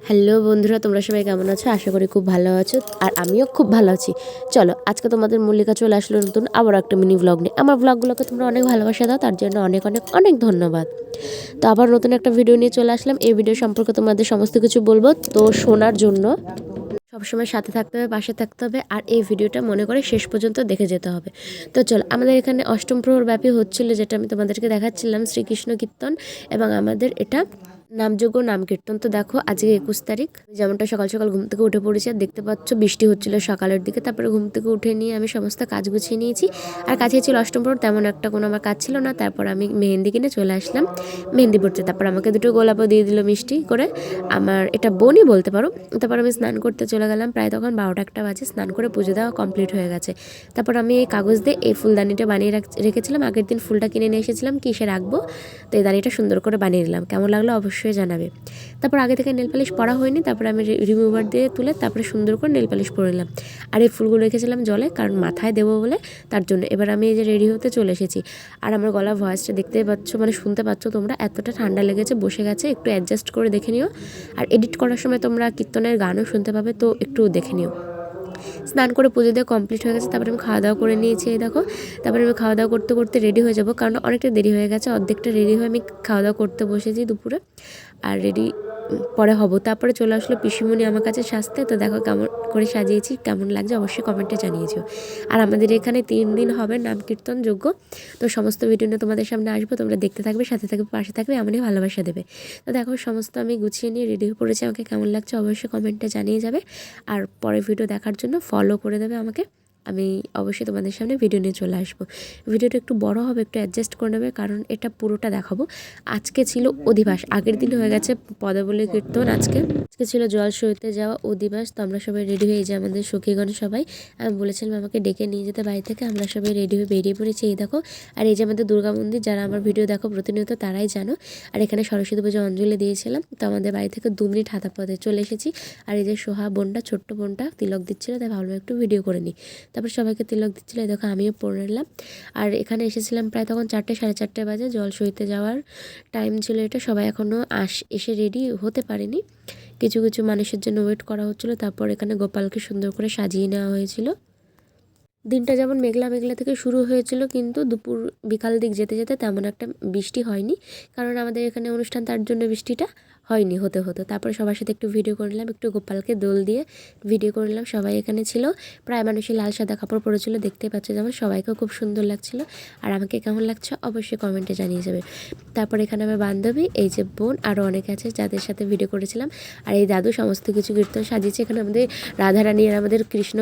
Hello বন্ধুরা, তোমরা সবাই কেমন আছো? আশা করি খুব ভালো আছো, আর আমিও খুব ভালো আছি। চলো, আজকে তোমাদের মল্লিকা চলে আসলো নতুন আবার একটা মিনি ব্লগ নিয়ে। আমার ব্লগগুলোকে তোমরা অনেক ভালোবাসা দাও, তার জন্য অনেক অনেক অনেক ধন্যবাদ। তো আবার নতুন একটা ভিডিও নিয়ে চলে আসলাম। এই ভিডিও সম্পর্কে তোমাদের সমস্ত কিছু বলবো, তো শোনার জন্য সবসময় সাথে থাকতে হবে, পাশে থাকতে হবে, আর এই ভিডিওটা মনে করে শেষ পর্যন্ত দেখে যেতে হবে। তো চলো, আমাদের এখানে অষ্টম প্রহর ব্যাপী হচ্ছিল, যেটা আমি তোমাদেরকে দেখাচ্ছিলাম, শ্রীকৃষ্ণ কীর্তন, এবং আমাদের এটা নামযজ্ঞ নাম কীর্তন। তো দেখো, আজকে 21 তারিখ, যেমনটা সকাল সকাল ঘুম থেকে উঠে পড়েছি, আর দেখতে পাচ্ছ বৃষ্টি হচ্ছিল সকালের দিকে। তারপরে ঘুম থেকে উঠে নিয়ে আমি সমস্ত কাজ গুছিয়ে নিয়েছি, আর কাছে ছিল অষ্টম প্রহর, তেমন একটা কোনো আমার কাজ ছিল না। তারপর আমি মেহেন্দি কিনে চলে আসলাম মেহেন্দি পড়তে। তারপর আমাকে দুটো গোলাপও দিয়ে দিল মিষ্টি করে, আমার এটা বোনই বলতে পারো। তারপর আমি স্নান করতে চলে গেলাম, প্রায় তখন 12টা বাজে। স্নান করে পুজো দেওয়া কমপ্লিট হয়ে গেছে। তারপর আমি এই কাগজ দিয়ে এই ফুলদানিটা বানিয়ে রেখেছিলাম। আগের দিন ফুলটা কিনে নিয়ে এসেছিলাম, কিসে রাখবো, তো এই দানিটা সুন্দর করে বানিয়ে নিলাম। কেমন লাগলো অবশ্যই জানাবে। তারপর আগে থেকে নেল পালিশ পরা হয়নি, তারপর আমি রিমুভার দিয়ে তুলে তারপরে সুন্দর করে নেল পালিশ পরে নিলাম। আর এই ফুলগুলো রেখেছিলাম জলে, কারণ মাথায় দেবো বলে, তার জন্য। এবার আমি এই যে রেডি হতে চলে এসেছি, আর আমার গলার ভয়েসটা দেখতে পাচ্ছ, মানে শুনতে পাচ্ছ তোমরা, এতটা ঠান্ডা লেগেছে, বসে গেছে, একটু অ্যাডজাস্ট করে দেখে নিও। আর এডিট করার সময় তোমরা কীর্তনের গানও শুনতে পাবে, তো একটু দেখে নিও। স্নান করে পুজো দিয়ে কমপ্লিট হয়ে গেছে। তারপরে আমি খাওয়া দাওয়া করে নিয়েছি, এই দেখো। তারপরে আমি খাওয়া দাওয়া করতে করতে রেডি হয়ে যাব, কারণ অনেকটা দেরি হয়ে গেছে। অর্ধেকটা রেডি হয়ে আমি খাওয়া দাওয়া করতে বসেছি দুপুরে, আর রেডি পরে হব। তারপরে চলে আসলো পিসিমণি আমার কাছে সাজতে। তো দেখো কেমন করে সাজিয়েছি, কেমন লাগছে অবশ্যই কমেন্টে জানিয়েছো। আর আমাদের এখানে 3 দিন হবে নাম কীর্তন যজ্ঞ, তো সমস্ত ভিডিও নিয়ে তোমাদের সামনে আসবো। তোমরা দেখতে থাকবে, সাথে থাকবে, পাশে থাকবে, এমনই ভালোবাসা দেবে। তো দেখো, সমস্ত আমি গুছিয়ে নিয়ে রেডি হয়ে পড়েছি। আমাকে কেমন লাগছে অবশ্যই কমেন্টে জানিয়ে যাবে, আর পরের ভিডিও দেখার জন্য ফলো করে দেবে আমাকে। আমি অবশ্যই তোমাদের সামনে ভিডিও নিয়ে চলে আসবো। ভিডিওটা একটু বড় হবে, একটু অ্যাডজাস্ট করে নেবে, কারণ এটা পুরোটা দেখাবো। আজকে ছিল অধিবাস, আগের দিন হয়ে গেছে পদাবলী কীর্তন। আজকে ছিল জল সইতে যাওয়া অধিবাস। তো আমরা সবাই রেডি হয়ে যাই, আমাদের সখীগণ সবাই। আমি বলেছিলাম আমাকে ডেকে নিয়ে যেতে বাড়ি থেকে, আমরা সবাই রেডি হয়ে বেরিয়ে পড়েছি, এই দেখো। আর এই যে আমাদের দুর্গা মন্দির, যারা আমার ভিডিও দেখো প্রতিনিয়ত তারাই জানো। আর এখানে সরস্বতী পুজো অঞ্জলি দিয়েছিলাম। তো আমাদের বাড়ি থেকে 2 মিনিট হাঁটা পথে চলে এসেছি। আর এই যে সোহা বোনটা, ছোট্ট বোনটা তিলক দিচ্ছিলো, তাই ভাবলাম একটু ভিডিও করে নিই। তারপর সবাইকে তিলক দিচ্ছিলো, এই দেখো আমিও পরে নিলাম। আর এখানে এসেছিলাম প্রায় তখন 4টে, 4:30 বাজে, জল সইতে যাওয়ার টাইম ছিল এটা। সবাই এখনও এসে রেডি হতে পারেনি, কিছু কিছু মানুষের জন্য ওয়েট করা হচ্ছিলো। তারপর এখানে গোপালকে সুন্দর করে সাজিয়ে নেওয়া হয়েছিল। দিনটা যেমন মেঘলা মেঘলা থেকে শুরু হয়েছিল, কিন্তু দুপুর বিকাল দিক যেতে যেতে তেমন একটা বৃষ্টি হয়নি, কারণ আমাদের এখানে অনুষ্ঠান, তার জন্য বৃষ্টিটা হয়নি, হতে হতো। তারপরে সবার সাথে একটু ভিডিও করে নিলাম, একটু গোপালকে দোল দিয়ে ভিডিও করে নিলাম। সবাই এখানে ছিল, প্রায় মানুষই লাল সাদা কাপড় পরেছিল, দেখতে পাচ্ছ যেমন। সবাইকেও খুব সুন্দর লাগছিল, আর আমাকে কেমন লাগছে অবশ্যই কমেন্টে জানিয়ে যাবে। তারপর এখানে আমার বান্ধবী, এই যে বোন, আরও অনেকে আছে যাদের সাথে ভিডিও করেছিলাম। আর এই দাদু সমস্ত কিছু কীর্তন সাজিয়েছে। এখানে আমাদের রাধারানী আর আমাদের কৃষ্ণ,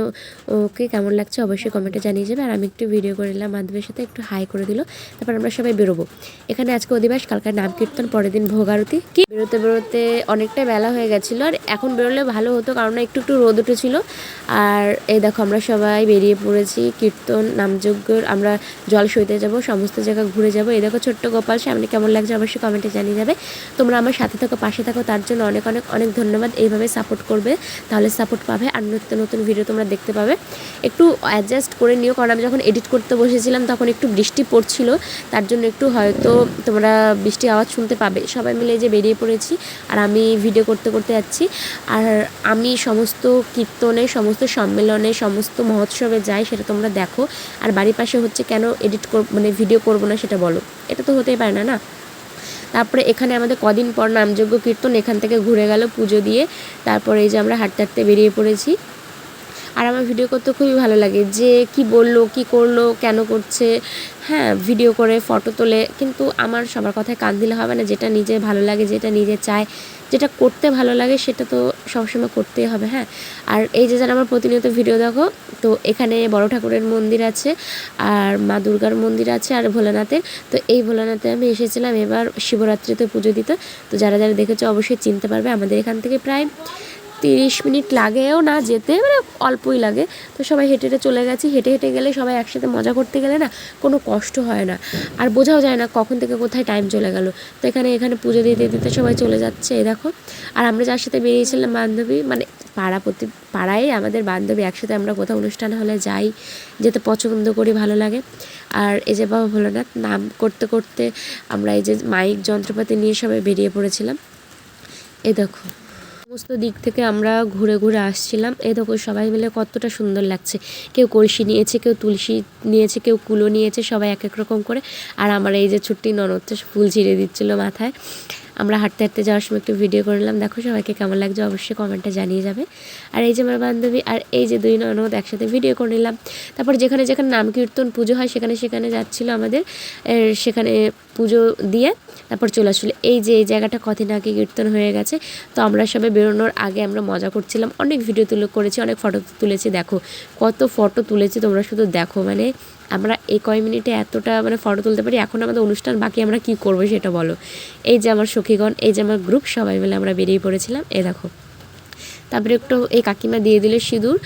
ওকে কেমন লাগছে অবশ্যই কমেন্টে জানিয়ে যাবে। আর আমি একটু ভিডিও করে নিলাম, মাধবের সাথে একটু হাই করে দিল। তারপর আমরা সবাই বেরোবো। এখানে আজকে অধিবাস, কালকার নাম কীর্তন, পরের দিন ভোগ আরতি। কি বেরোতে বেরোতে অনেকটাই বেলা হয়ে গেছিলো, আর এখন বেরোলে ভালো হতো, কারণ একটু একটু রোদ উঠেছিল। আর এই দেখো, আমরা সবাই বেরিয়ে পড়েছি কীর্তন নামযজ্ঞের। আমরা জল সইতে যাব, সমস্ত জায়গা ঘুরে যাব। এই দেখো ছোট্ট গোপাল, সামনে কেমন লাগছে অবশ্যই কমেন্টে জানিয়ে যাবে। তোমরা আমার সাথে থাকো, পাশে থাকো, তার জন্য অনেক অনেক অনেক ধন্যবাদ। এইভাবে সাপোর্ট করবে, তাহলে সাপোর্ট পাবে, আর নতুন নতুন ভিডিও তোমরা দেখতে পাবে। একটু অ্যাডজাস্ট করে নিও, কারণ আমি যখন এডিট করতে বসেছিলাম তখন একটু বৃষ্টি পড়ছিল, তার জন্য একটু হয়তো তোমরা বৃষ্টির আওয়াজ শুনতে পাবে। সবাই মিলে যে বেরিয়ে পড়েছি, আর আমি ভিডিও করতে করতে যাচ্ছি। আর আমি সমস্ত কীর্তনে, সমস্ত সম্মেলনে, সমস্ত মহোৎসবে যাই, সেটা তোমরা দেখো। আর বাড়ির পাশে হচ্ছে, কেন এডিট মানে ভিডিও করবো না সেটা বলো, এটা তো হতেই পারে না, না। তারপরে এখানে আমাদের কদিন পর নামযজ্ঞ কীর্তন, এখান থেকে ঘুরে গেল পুজো দিয়ে। তারপরে এই যে আমরা হাঁটতে হাঁটতে বেরিয়ে পড়েছি। আর আমার ভিডিও করতে খুবই ভালো লাগে, যে কি বললো, কি করলো, কেন করছে, হ্যাঁ, ভিডিও করে ফটো তোলে। কিন্তু আমার সবার কথায় কান দিলে হবে না, যেটা নিজে ভালো লাগে, যেটা নিজে চায়, যেটা করতে ভালো লাগে, সেটা তো সবসময় করতেই হবে, হ্যাঁ। আর এই যে যারা আমার প্রতিনিয়ত ভিডিও দেখো, তো এখানে বড় ঠাকুরের মন্দির আছে, আর মা দুর্গার মন্দির আছে, আর ভোলানাথের। তো এই ভোলানাথে আমি এসেছিলাম এবার শিবরাত্রিতে পুজো দিতে। তো যারা যারা দেখেছো অবশ্যই চিনতে পারবে। আমাদের এখান থেকে প্রায় 30 মিনিট লাগেও না যেতে, মানে অল্পই লাগে। তো সবাই হেঁটে হেঁটে চলে গেছি। হেঁটে হেঁটে গেলে, সবাই একসাথে মজা করতে গেলে না কোনো কষ্ট হয় না, আর বোঝাও যায় না কখন থেকে কোথায় টাইম চলে গেল। তো এখানে পুজো দিতে দিতে সবাই চলে যাচ্ছে, এই দেখো। আর আমরা যার সাথে বেরিয়েছিলাম বান্ধবী, মানে পাড়ায় আমাদের বান্ধবী, একসাথে আমরা কোথাও অনুষ্ঠান হলে যাই, যেতে পছন্দ করি, ভালো লাগে। আর এই যে বাবা ভোলানাথ নাম করতে করতে আমরা এই যে মাইক যন্ত্রপাতি নিয়ে সবাই বেরিয়ে পড়েছিলাম, এই দেখো। সমস্ত দিক থেকে আমরা ঘুরে ঘুরে আসছিলাম। এই দেখো সবাই মিলে কতটা সুন্দর লাগছে। কেউ কলসি নিয়েছে, কেউ তুলসী নিয়েছে, কেউ কুলো নিয়েছে, সবাই এক এক রকম করে। আর আমার এই যে ছুট্টি ননদটা ফুল ছিঁড়ে দিচ্ছিল মাথায়। আমরা হাঁটতে হাঁটতে যাওয়ার সময় একটু ভিডিও করে নিলাম। দেখো সবাইকে কেমন লাগছে অবশ্যই কমেন্টে জানিয়ে যাবে। আর এই যে আমার বান্ধবী আর এই যে 2 ননদ একসাথে ভিডিও করে নিলাম। তারপর যেখানে যেখানে নাম কীর্তন পুজো হয় সেখানে সেখানে যাচ্ছিলো আমাদের, সেখানে পুজো দিয়ে তারপর চলে আসলো। এই যে এই জায়গাটা কদিন আগে কীর্তন হয়ে গেছে, তো আমরা সবাই বেরোনোর আগে আমরা মজা করছিলাম, অনেক ভিডিও করেছি, অনেক ফটো তুলেছি। দেখো কত ফটো তুলেছি, তোমরা শুধু দেখো। মানে আমরা এই কয় মিনিটে এতটা মানে ফটো তুলতে পারি। এখন আমাদের অনুষ্ঠান বাকি, আমরা কি করব সেটা বলো। এই যে আমার সখীগণ, এই যে আমার গ্রুপ, সবাই মিলে আমরা বেরিয়ে পড়েছিলাম। এই দেখো তারপরে একটু এই কাকিমা দিয়ে দিলে সিঁদুর।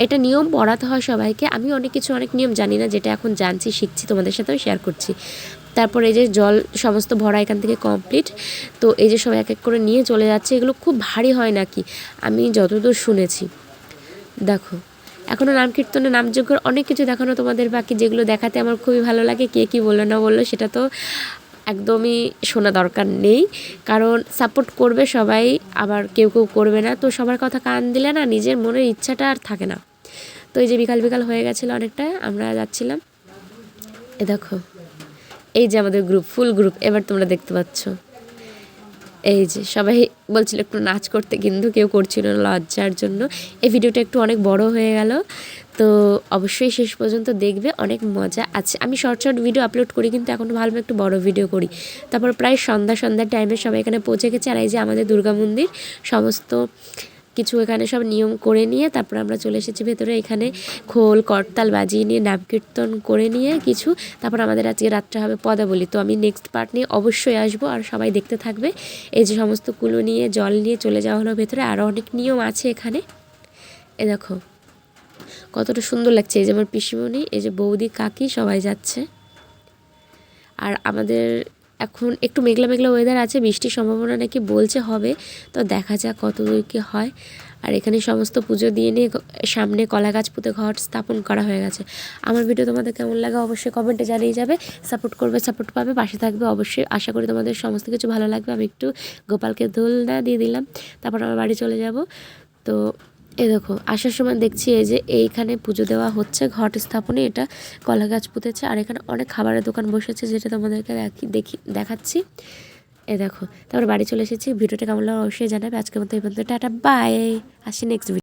এটা নিয়ম পড়াতে হয় সবাইকে। আমি অনেক কিছু অনেক নিয়ম জানি না, যেটা এখন জানছি শিখছি, তোমাদের সাথেও শেয়ার করছি। তারপর এই যে জল সমস্ত ভরা এখান থেকে কমপ্লিট। তো এই যে সবাই এক এক করে নিয়ে চলে যাচ্ছে। এগুলো খুব ভারী হয় নাকি, আমি যতদূর শুনেছি। দেখো এখনও নাম কীর্তনে নামযজ্ঞর অনেক কিছু দেখানো তোমাদের বাকি, যেগুলো দেখাতে আমার খুবই ভালো লাগে। কে কী বললো না বললো সেটা তো একদমই শোনা দরকার নেই, কারণ সাপোর্ট করবে সবাই, আবার কেউ কেউ করবে না। তো সবার কথা কান দিলে না নিজের মনের ইচ্ছাটা আর থাকে না। তো এই যে বিকাল বিকাল হয়ে গেছিলো অনেকটা, আমরা যাচ্ছিলাম। এ দেখো এই যে আমাদের গ্রুপ, ফুল গ্রুপ এবার তোমরা দেখতে পাচ্ছ। এই যে সবাই বলছিল একটু নাচ করতে, কিন্তু কেউ করছিল না লজ্জার জন্য। এই ভিডিওটা একটু অনেক বড় হয়ে গেল, তো অবশ্যই শেষ পর্যন্ত দেখবে, অনেক মজা আছে। আমি শর্ট শর্ট ভিডিও আপলোড করি, কিন্তু এখন ভাবলাম একটু বড় ভিডিও করি। তারপর প্রায় সন্ধ্যার টাইমে সবাই এখানে পৌঁছে গেছে। আর এই যে আমাদের দুর্গা মন্দির, সমস্ত কিছু এখানে সব নিয়ম করে নিয়ে তারপর আমরা চলে এসেছি ভেতরে। এখানে খোল করতাল বাজিয়ে নিয়ে নাম কীর্তন করে নিয়ে কিছু, তারপর আমাদের আজকে রাত্রে হবে পদাবলী। তো আমি নেক্সট পার্ট নিয়ে অবশ্যই আসবো, আর সবাই দেখতে থাকবে। এই যে সমস্ত কুলো নিয়ে জল নিয়ে চলে যাওয়া হলো ভেতরে, আরও অনেক নিয়ম আছে এখানে। এ দেখো কতটা সুন্দর লাগছে। এই যে আমার পিসিমণি, এই যে বৌদি, কাকি সবাই যাচ্ছে। আর আমাদের এখন একটু মেঘলা মেঘলা ওয়েদার আছে, বৃষ্টির সম্ভাবনা নাকি বলছে হবে, তো দেখা যাক কত দূর কী হয়। আর এখানে সমস্ত পুজো দিয়ে নিয়ে সামনে কলা গাছ পুঁতে ঘর স্থাপন করা হয়ে গেছে। আমার ভিডিও তোমাদের কেমন লাগে অবশ্যই কমেন্টে জানিয়ে যাবে। সাপোর্ট করবে, সাপোর্ট পাবে, পাশে থাকবে অবশ্যই। আশা করি তোমাদের সমস্ত কিছু ভালো লাগবে। আমি একটু গোপালকে দোলনা দিয়ে দিলাম, তারপর আমার বাড়ি চলে যাব। তো এই দেখো আসার সময় দেখছি এই যে এইখানে পুজো দেওয়া হচ্ছে, ঘট স্থাপনে। এটা কলা গাছ পুঁতেছে, আর এখানে অনেক খাবারের দোকান বসেছে, যেটা তোমাদেরকে দেখাচ্ছি। এই দেখো তারপর বাড়ি চলে এসেছি। ভিডিওটা কেমন লাগলো অবশ্যই জানাবে। আজকের মতো এই পর্যন্ত, টাটা বাই। আসি নেক্সট ভিডিও।